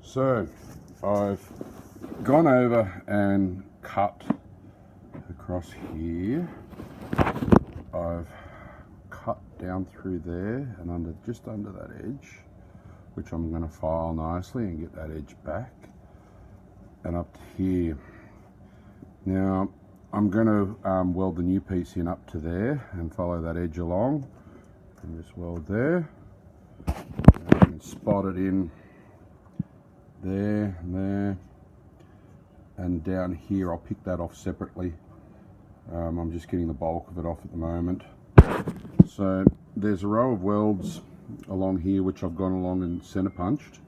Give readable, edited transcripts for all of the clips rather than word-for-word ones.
So I've gone over and cut across here. I've cut down through there and just under that edge, which I'm going to file nicely and get that edge back, and up to here. Now I'm going to weld the new piece in up to there and follow that edge along and just weld there, and spot it in there and there, and down here I'll pick that off separately. I'm just getting the bulk of it off at the moment. So there's a row of welds along here which I've gone along and center punched.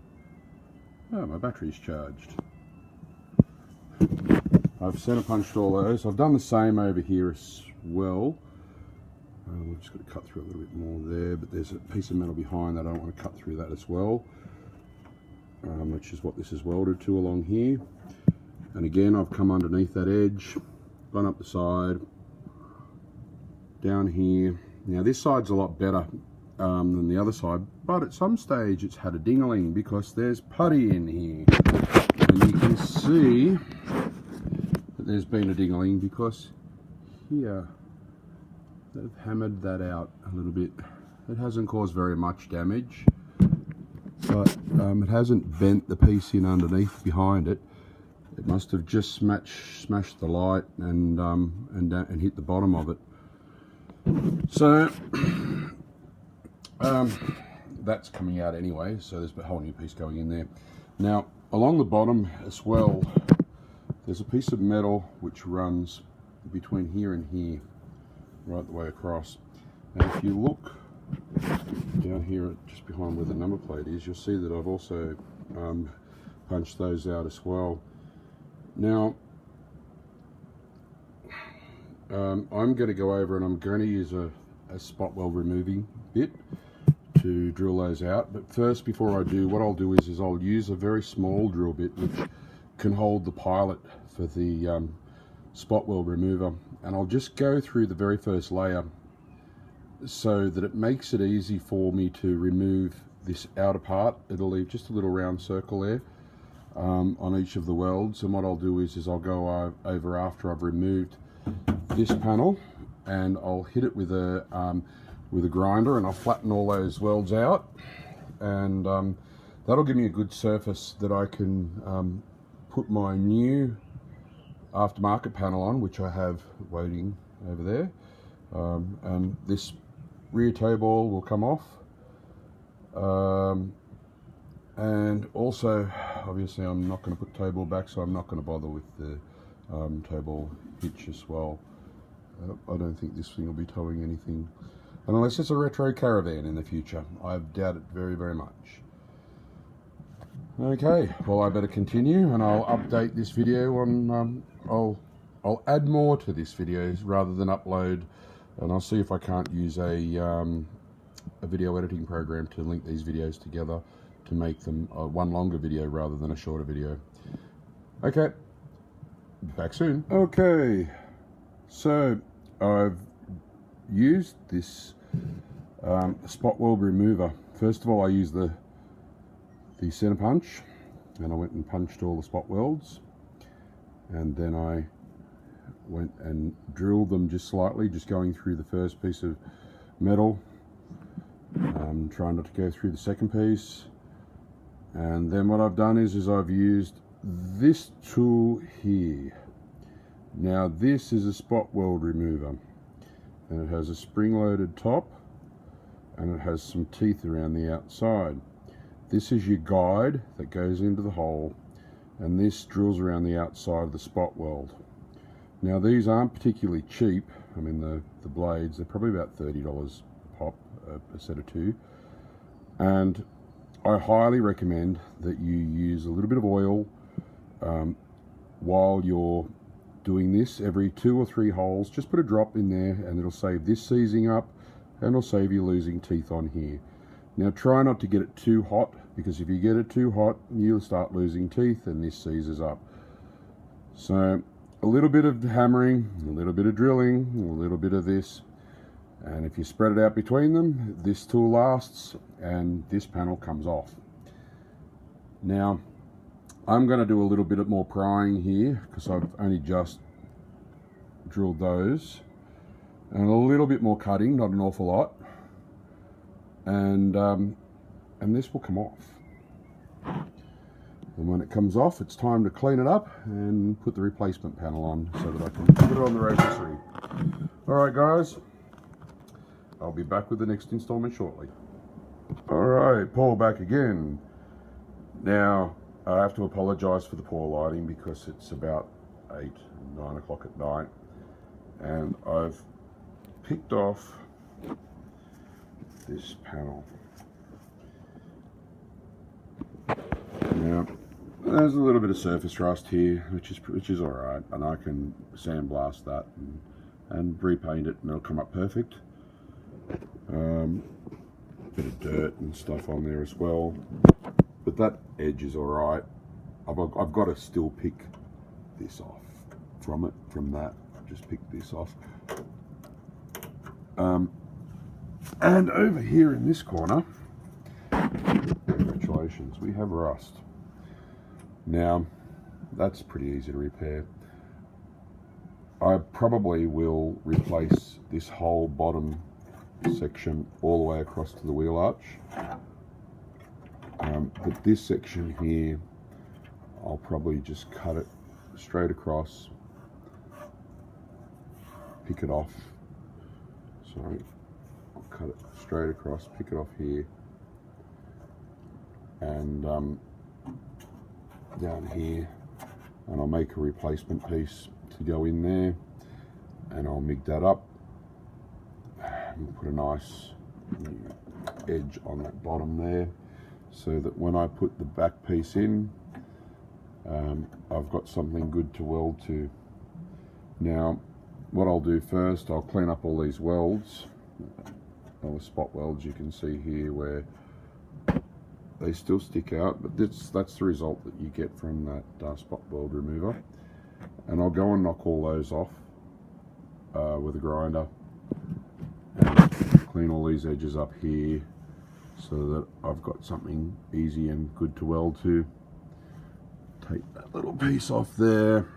Oh, my battery's charged. I've center punched all those. I've done the same over here as well. We've just got to cut through a little bit more there, but there's a piece of metal behind that. I don't want to cut through that as well, which is what this is welded to along here. And again, I've come underneath that edge, gone up the side, down here. Now this side's a lot better than the other side, but at some stage it's had a ding-a-ling because there's putty in here. And you can see that there's been a ding-a-ling because here they've hammered that out a little bit. It hasn't caused very much damage, but it hasn't bent the piece in underneath behind it. It must have just smashed the light and hit the bottom of it. So that's coming out anyway, so there's a whole new piece going in there. Now along the bottom as well, there's a piece of metal which runs between here and here, right the way across. And if you look down here just behind where the number plate is, you'll see that I've also punched those out as well. Now I'm going to go over and I'm going to use a spot weld removing bit to drill those out. But first, before I do, what I'll do is I'll use a very small drill bit which can hold the pilot for the spot weld remover, and I'll just go through the very first layer so that it makes it easy for me to remove this outer part. It'll leave just a little round circle there on each of the welds, and what I'll do is I'll go over after I've removed this panel and I'll hit it with a grinder, and I'll flatten all those welds out, and that'll give me a good surface that I can put my new aftermarket panel on, which I have waiting over there, and this rear toe ball will come off, and also obviously I'm not going to put toe ball back, so I'm not going to bother with the toe ball hitch as well. I don't think this thing will be towing anything, unless it's a retro caravan in the future. I doubt it very, very much. Okay, well I better continue, and I'll update this video on, I'll add more to this video rather than upload, and I'll see if I can't use a video editing program to link these videos together to make them one longer video rather than a shorter video. Okay, back soon. Okay, so I've used this spot weld remover. First of all, I used the center punch, and I went and punched all the spot welds, and then I went and drilled them just slightly, just going through the first piece of metal, trying not to go through the second piece. And then what I've done is I've used this tool here. Now this is a spot weld remover, and it has a spring-loaded top, and it has some teeth around the outside. This is your guide that goes into the hole, and this drills around the outside of the spot weld. Now these aren't particularly cheap. I mean, the blades, they're probably about $30 a pop, a set of two. And I highly recommend that you use a little bit of oil while you're doing this. Every 2 or 3 holes, just put a drop in there, and it'll save this seizing up, and it'll save you losing teeth on here. Now try not to get it too hot, because if you get it too hot, you'll start losing teeth and this seizes up. So a little bit of hammering, a little bit of drilling, a little bit of this, and if you spread it out between them, this tool lasts and this panel comes off. Now I'm going to do a little bit more prying here because I've only just drilled those, and a little bit more cutting, not an awful lot, and this will come off. And when it comes off, it's time to clean it up and put the replacement panel on so that I can put it on the rotisserie. Alright guys, I'll be back with the next installment shortly. Alright, Paul back again. Now, I have to apologise for the poor lighting because it's about 8, 9 o'clock at night, and I've picked off this panel. Now, there's a little bit of surface rust here, which is all right, and I can sandblast that and repaint it, and it'll come up perfect. Bit of dirt and stuff on there as well, but that edge is all right. I've got to still pick this off from that. Just pick this off. And over here in this corner, congratulations, we have rust. Now, that's pretty easy to repair. I probably will replace this whole bottom section all the way across to the wheel arch. But this section here, I'll probably just cut it straight across, pick it off. Sorry, I'll cut it straight across, pick it off here, and down here, and I'll make a replacement piece to go in there, and I'll MIG that up and put a nice edge on that bottom there, so that when I put the back piece in, I've got something good to weld to. Now, what I'll do first, I'll clean up all these welds, all the spot welds you can see here where they still stick out, but that's the result that you get from that spot weld remover. And I'll go and knock all those off with a grinder, and clean all these edges up here so that I've got something easy and good to weld to. Take that little piece off there,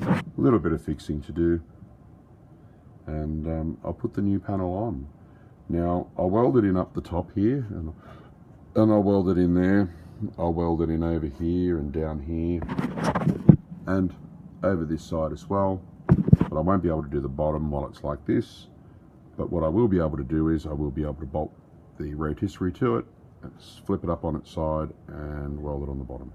a little bit of fixing to do, and I'll put the new panel on. Now, I'll weld it in up the top here, and I'll weld it in there. I'll weld it in over here and down here and over this side as well, but I won't be able to do the bottom while it's like this. But what I will be able to do is I will be able to bolt the rotisserie to it, flip it up on its side and weld it on the bottom.